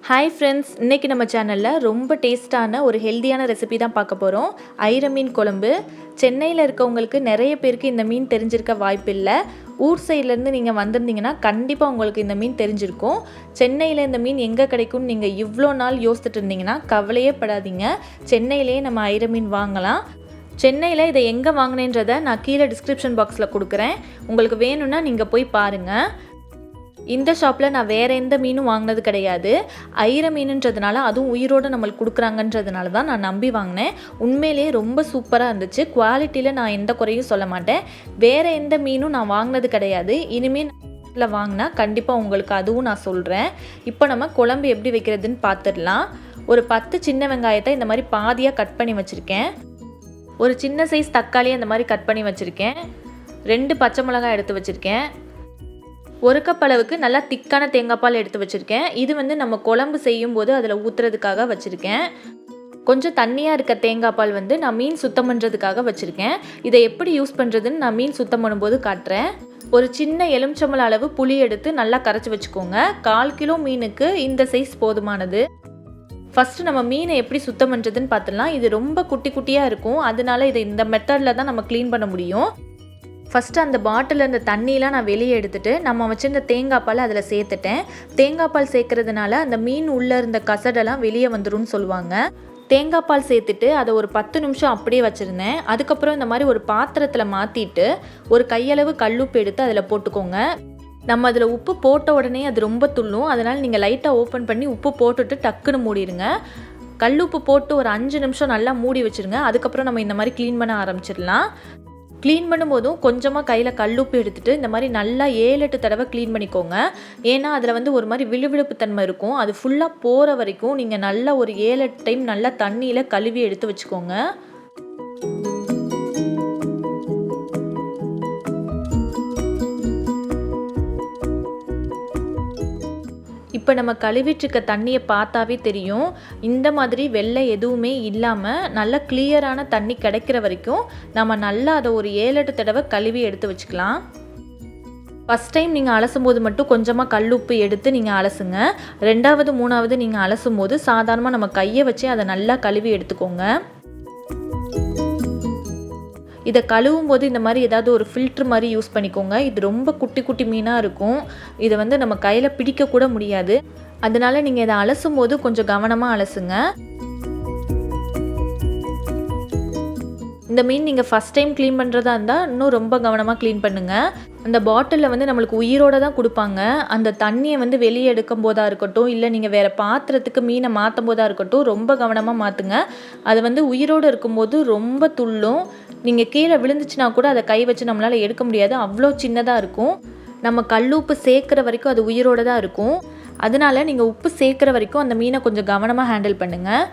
Hi friends, இன்றைக்கி நம்ம சேனலில் ரொம்ப டேஸ்ட்டான ஒரு ஹெல்த்தியான ரெசிபி தான் பார்க்க போகிறோம். ஐர மீன் குழம்பு. சென்னையில் இருக்கவங்களுக்கு நிறைய பேருக்கு இந்த மீன் தெரிஞ்சிருக்க வாய்ப்பில்லை. ஊர் சைட்லேருந்து நீங்கள் வந்திருந்தீங்கன்னா கண்டிப்பாக உங்களுக்கு இந்த மீன் தெரிஞ்சிருக்கும். சென்னையில் இந்த மீன் எங்கே கிடைக்கும்னு நீங்கள் இவ்வளோ நாள் யோசிச்சுட்டு இருந்தீங்கன்னா கவலையே படாதீங்க. சென்னையிலே நம்ம ஐர மீன் வாங்கலாம். சென்னையில் இதை எங்கே வாங்கினேன்றதை நான் கீழே டிஸ்கிரிப்ஷன் பாக்ஸில் கொடுக்குறேன். உங்களுக்கு வேணும்னா நீங்கள் போய் பாருங்கள். இந்த ஷாப்பில் நான் வேறு எந்த மீனும் வாங்கினது கிடையாது. ஐர மீனுன்றதுனால அதுவும் உயிரோடு நம்மளுக்கு கொடுக்குறாங்கன்றதுனால தான் நான் நம்பி வாங்கினேன். உண்மையிலேயே ரொம்ப சூப்பராக இருந்துச்சு. குவாலிட்டியில் நான் எந்த குறையும் சொல்ல மாட்டேன். வேறு எந்த மீனும் நான் வாங்கினது கிடையாது. இனிமேல் வாங்கினா கண்டிப்பாக உங்களுக்கு அதுவும் நான் சொல்கிறேன். இப்போ நம்ம குழம்பு எப்படி வைக்கிறதுன்னு பார்த்துடலாம். ஒரு 10 சின்ன வெங்காயத்தை இந்த மாதிரி பாதியாக கட் பண்ணி வச்சுருக்கேன். ஒரு சின்ன சைஸ் தக்காளியை இந்த மாதிரி கட் பண்ணி வச்சுருக்கேன். 2 பச்சை மிளகாய் எடுத்து வச்சுருக்கேன். 1 கப் அளவுக்கு நல்லா திக்கான தேங்காய் பால் எடுத்து வச்சுருக்கேன். இது வந்து நம்ம குழம்பு செய்யும் போது அதில் ஊற்றுறதுக்காக வச்சுருக்கேன். கொஞ்சம் தண்ணியாக இருக்க தேங்காய் பால் வந்து நான் மீன் சுத்தம் பண்ணுறதுக்காக வச்சுருக்கேன். இதை எப்படி யூஸ் பண்ணுறதுன்னு நான் மீன் சுத்தம் பண்ணும்போது காட்டுறேன். ஒரு சின்ன எலுமிச்சம்பழ அளவு புளி எடுத்து நல்லா கரைச்சி வச்சுக்கோங்க. 1/4 கிலோ மீனுக்கு இந்த சைஸ் போதுமானது. ஃபஸ்ட்டு நம்ம மீனை எப்படி சுத்தம் பண்ணுறதுன்னு பார்த்துடலாம். இது ரொம்ப குட்டி குட்டியாக இருக்கும். அதனால இதை இந்த மெத்தடில் தான் நம்ம க்ளீன் பண்ண முடியும். ஃபஸ்ட்டு அந்த பாட்டிலில் இருந்த தண்ணியெலாம் நான் வெளியே எடுத்துகிட்டு நம்ம வச்சுருந்த தேங்காய் பால் அதில் சேர்த்துட்டேன். தேங்காய் பால் சேர்க்கறதுனால அந்த மீன் உள்ளே இருந்த கசடெல்லாம் வெளியே வந்துடும் சொல்லுவாங்க. தேங்காய் பால் சேர்த்துட்டு அதை ஒரு 10 நிமிஷம் அப்படியே வச்சுருந்தேன். அதுக்கப்புறம் இந்த மாதிரி ஒரு பாத்திரத்தில் மாற்றிட்டு ஒரு கையளவு கல்லுப்பு எடுத்து அதில் போட்டுக்கோங்க. நம்ம அதில் உப்பு போட்ட உடனே அது ரொம்ப துள்ளும். அதனால் நீங்கள் லைட்டாக ஓப்பன் பண்ணி உப்பு போட்டுட்டு டக்குன்னு மூடிடுங்க. கல்லுப்பு போட்டு ஒரு 5 நிமிஷம் நல்லா மூடி வச்சுருங்க. அதுக்கப்புறம் நம்ம இந்த மாதிரி க்ளீன் பண்ண ஆரம்பிச்சிடலாம். க்ளீன் பண்ணும்போதும் கொஞ்சமாக கையில் கல்லுப்பு எடுத்துகிட்டு இந்த மாதிரி நல்லா 7-8 தடவை க்ளீன் பண்ணிக்கோங்க. ஏன்னா அதில் வந்து ஒரு மாதிரி விழுவிழுப்பு தன்மை இருக்கும். அது ஃபுல்லாக போகிற வரைக்கும் நீங்கள் நல்லா ஒரு 7-8 டைம் நல்லா தண்ணியில் கழுவி எடுத்து வச்சுக்கோங்க. இப்போ நம்ம கழுவிட்டுருக்க தண்ணியை பார்த்தாவே தெரியும். இந்த மாதிரி வெள்ளை எதுவுமே இல்லாமல் நல்ல கிளியரான தண்ணி கிடைக்கிற வரைக்கும் நம்ம நல்லா அதை ஒரு 7-8 தடவை கழுவி எடுத்து வச்சுக்கலாம். ஃபஸ்ட் டைம் நீங்கள் அலசும் போது மட்டும் கொஞ்சமாக கல்லுப்பு எடுத்து நீங்கள் அலசுங்க. 2வது 3வது நீங்கள் அலசும் போது சாதாரணமாக நம்ம கையை வச்சு அதை நல்லா கழுவி எடுத்துக்கோங்க. இதை கழுவும் போது இந்த மாதிரி ஏதாவது ஒரு ஃபில்ட்ரு மாதிரி யூஸ் பண்ணிக்கோங்க. இது ரொம்ப குட்டி குட்டி மீனாக இருக்கும். இதை வந்து நம்ம கையில் பிடிக்கக்கூட முடியாது. அதனால நீங்கள் இதை அலசும் போது கொஞ்சம் கவனமாக அலசுங்க. இந்த மீன் நீங்கள் ஃபஸ்ட் டைம் க்ளீன் பண்ணுறதா இருந்தால் இன்னும் ரொம்ப கவனமாக க்ளீன் பண்ணுங்கள். அந்த பாட்டிலில் வந்து நம்மளுக்கு உயிரோடு தான் கொடுப்பாங்க. அந்த தண்ணியை வந்து வெளியே எடுக்கும் போதாக இருக்கட்டும், இல்லை நீங்கள் வேறு பாத்திரத்துக்கு மீனை மாற்றும் போதாக இருக்கட்டும், ரொம்ப கவனமாக மாற்றுங்க. அது வந்து உயிரோடு இருக்கும்போது ரொம்ப துள்ளும். நீங்கள் கீழே விழுந்துச்சுன்னா கூட அதை கை வச்சு நம்மளால் எடுக்க முடியாது. அவ்வளோ சின்னதாக இருக்கும். நம்ம கல்லுப்பு சேர்க்குற வரைக்கும் அது உயிரோடு தான் இருக்கும். அதனால நீங்கள் உப்பு சேர்க்குற வரைக்கும் அந்த மீனை கொஞ்சம் கவனமாக ஹேண்டில் பண்ணுங்கள்.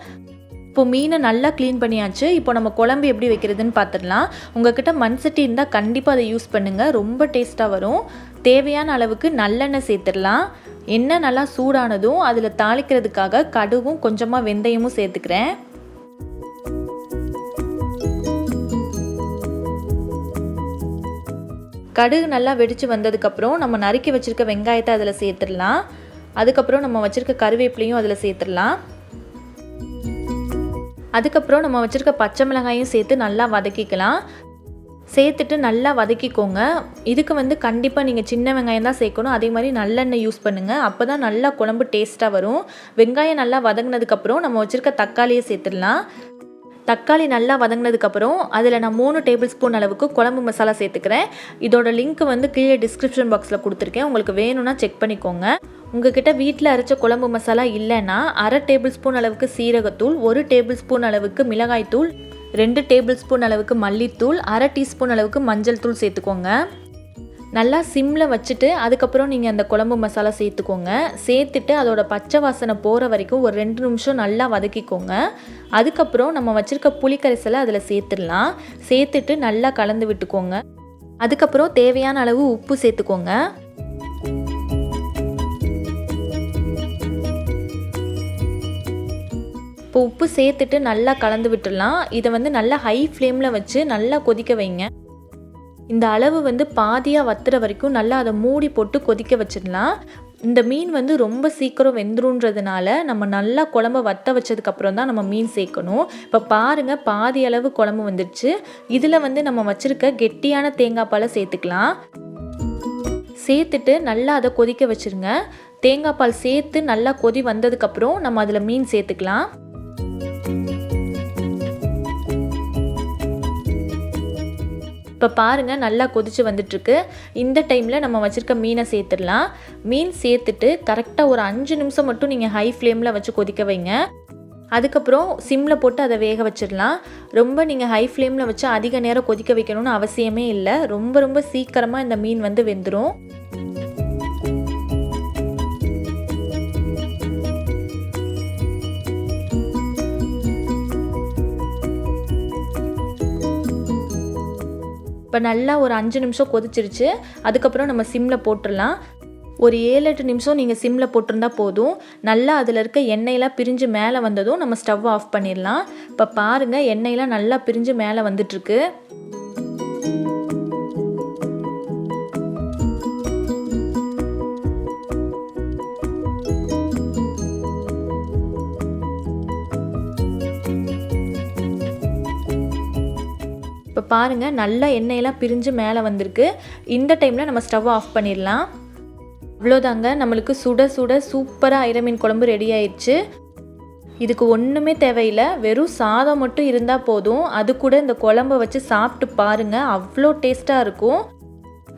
இப்போ மீனை நல்லா க்ளீன் பண்ணியாச்சு. இப்போ நம்ம குழம்பு எப்படி வைக்கிறதுன்னு பார்த்துடலாம். உங்கள்கிட்ட மண் சட்டி இருந்தால் கண்டிப்பாக அதை யூஸ் பண்ணுங்கள். ரொம்ப டேஸ்ட்டாக வரும். தேவையான அளவுக்கு நல்லெண்ணெய் சேர்த்துடலாம். எண்ணெய் நல்லா சூடானதும் அதில் தாளிக்கிறதுக்காக கடுகும் கொஞ்சமாக வெந்தயமும் சேர்த்துக்கிறேன். கடுகு நல்லா வெடித்து வந்ததுக்கப்புறம் நம்ம நறுக்கி வச்சுருக்க வெங்காயத்தை அதில் சேர்த்துடலாம். அதுக்கப்புறம் நம்ம வச்சுருக்க கருவேப்பிலையும் அதில் சேர்த்துடலாம். அதுக்கப்புறம் நம்ம வச்சுருக்க பச்சை மிளகாயும் சேர்த்து நல்லா வதக்கிக்கலாம். சேர்த்துட்டு நல்லா வதக்கிக்கோங்க. இதுக்கு வந்து கண்டிப்பாக நீங்கள் சின்ன வெங்காயம் தான் சேர்க்கணும். அதே மாதிரி நல்லெண்ணெய் யூஸ் பண்ணுங்கள். அப்போ தான் நல்லா குழம்பு டேஸ்ட்டாக வரும். வெங்காயம் நல்லா வதங்கினதுக்கப்புறம் நம்ம வச்சுருக்க தக்காளியை சேர்த்துடலாம். தக்காளி நல்லா வதங்கினதுக்கப்புறம் அதில் நான் 3 டேபிள் ஸ்பூன் அளவுக்கு குழம்பு மசாலா சேர்த்துக்கிறேன். இதோட லிங்க் வந்து கீழே டிஸ்கிரிப்ஷன் பாக்ஸில் கொடுத்துருக்கேன். உங்களுக்கு வேணும்னா செக் பண்ணிக்கோங்க. உங்ககிட்ட வீட்டில் அரைச்ச குழம்பு மசாலா இல்லைன்னா 1/2 டேபிள் ஸ்பூன் அளவுக்கு சீரகத்தூள், 1 டேபிள் ஸ்பூன் அளவுக்கு மிளகாய்த்தூள், 2 டேபிள் ஸ்பூன் அளவுக்கு மல்லித்தூள், 1/2 டீஸ்பூன் அளவுக்கு மஞ்சள் தூள் சேர்த்துக்கோங்க. நல்லா சிம்மில் வச்சுட்டு அதுக்கப்புறம் நீங்கள் அந்த குழம்பு மசாலா சேர்த்துக்கோங்க. சேர்த்துட்டு அதோட பச்சை வாசனை போகிற வரைக்கும் ஒரு 2 நிமிஷம் நல்லா வதக்கிக்கோங்க. அதுக்கப்புறம் நம்ம வச்சுருக்க புளிக்கரைசலை அதில் சேர்த்துடலாம். சேர்த்துட்டு நல்லா கலந்து விட்டுக்கோங்க. அதுக்கப்புறம் தேவையான அளவு உப்பு சேர்த்துக்கோங்க. இப்போ உப்பு சேர்த்துட்டு நல்லா கலந்து விட்டுடலாம். இதை வந்து நல்லா ஹை ஃப்ளேமில் வச்சு நல்லா கொதிக்க வைங்க. இந்த அளவு வந்து பாதியாக வத்துற வரைக்கும் நல்லா அதை மூடி போட்டு கொதிக்க வச்சிடலாம். இந்த மீன் வந்து ரொம்ப சீக்கிரம் வெந்துருன்றதுனால நம்ம நல்லா குழம்ப வற்ற வச்சதுக்கப்புறம் தான் நம்ம மீன் சேர்க்கணும். இப்போ பாருங்கள், பாதி அளவு குழம்பு வந்துடுச்சு. இதில் வந்து நம்ம வச்சுருக்க கெட்டியான தேங்காய் பாலை சேர்த்துக்கலாம். சேர்த்துட்டு நல்லா அதை கொதிக்க வச்சுருங்க. தேங்காய் பால் சேர்த்து நல்லா கொதி வந்ததுக்கப்புறம் நம்ம அதில் மீன் சேர்த்துக்கலாம். இப்போ பாருங்கள், நல்லா கொதிச்சு வந்துட்டுருக்கு. இந்த டைமில் நம்ம வச்சுருக்க மீனை சேர்த்துடலாம். மீன் சேர்த்துட்டு கரெக்டாக ஒரு 5 நிமிஷம் மட்டும் நீங்கள் ஹை ஃப்ளேமில் வச்சு கொதிக்க வைங்க. அதுக்கப்புறம் சிம்மில் போட்டு அதை வேக வச்சிடலாம். ரொம்ப நீங்கள் ஹை ஃப்ளேமில் வச்சு அதிக நேரம் கொதிக்க வைக்கணும்னு அவசியமே இல்லை. ரொம்ப சீக்கிரமாக இந்த மீன் வந்து வெந்துடும். இப்போ நல்லா ஒரு 5 நிமிஷம் கொதிச்சிருச்சு. அதுக்கப்புறம் நம்ம சிம்மில் போட்டுடலாம். ஒரு 7-8 நிமிஷம் நீங்கள் சிம்மில் போட்டிருந்தா போதும். நல்லா அதில் இருக்க எண்ணெயெல்லாம் பிரிஞ்சு மேலே வந்ததும் நம்ம ஸ்டவ் ஆஃப் பண்ணிடலாம். இப்போ பாருங்கள், எண்ணெயெல்லாம் நல்லா பிரிஞ்சு மேலே வந்துட்டுருக்கு. இப்போ பாருங்கள், நல்லா எண்ணெயெல்லாம் பிரிஞ்சு மேலே வந்திருக்கு. இந்த டைமில் நம்ம ஸ்டவ் ஆஃப் பண்ணிடலாம். அவ்வளோதாங்க, நம்மளுக்கு சுட சுட சூப்பராக ஐர மீன் குழம்பு ரெடி ஆயிடுச்சு. இதுக்கு ஒன்றுமே தேவையில்லை, வெறும் சாதம் மட்டும் இருந்தால் போதும். அது கூட இந்த குழம்பை வச்சு சாப்பிட்டு பாருங்கள், அவ்வளோ டேஸ்ட்டாக இருக்கும்.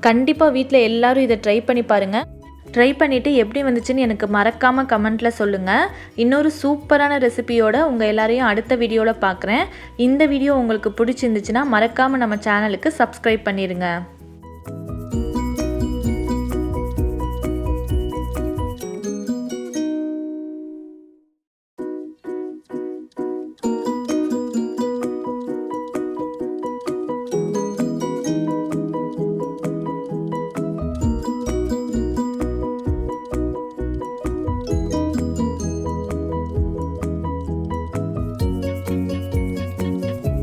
கண்டிப்பாக வீட்டில் எல்லோரும் இதை ட்ரை பண்ணி பாருங்கள். ட்ரை பண்ணிவிட்டு எப்படி வந்துச்சுன்னு எனக்கு மறக்காமல் கமெண்ட்டில் சொல்லுங்கள். இன்னொரு சூப்பரான ரெசிபியோட உங்கள் எல்லாரையும் அடுத்த வீடியோவில் பார்க்குறேன். இந்த வீடியோ உங்களுக்கு பிடிச்சிருந்துச்சுன்னா மறக்காமல் நம்ம சேனலுக்கு சப்ஸ்கிரைப் பண்ணிடுங்க.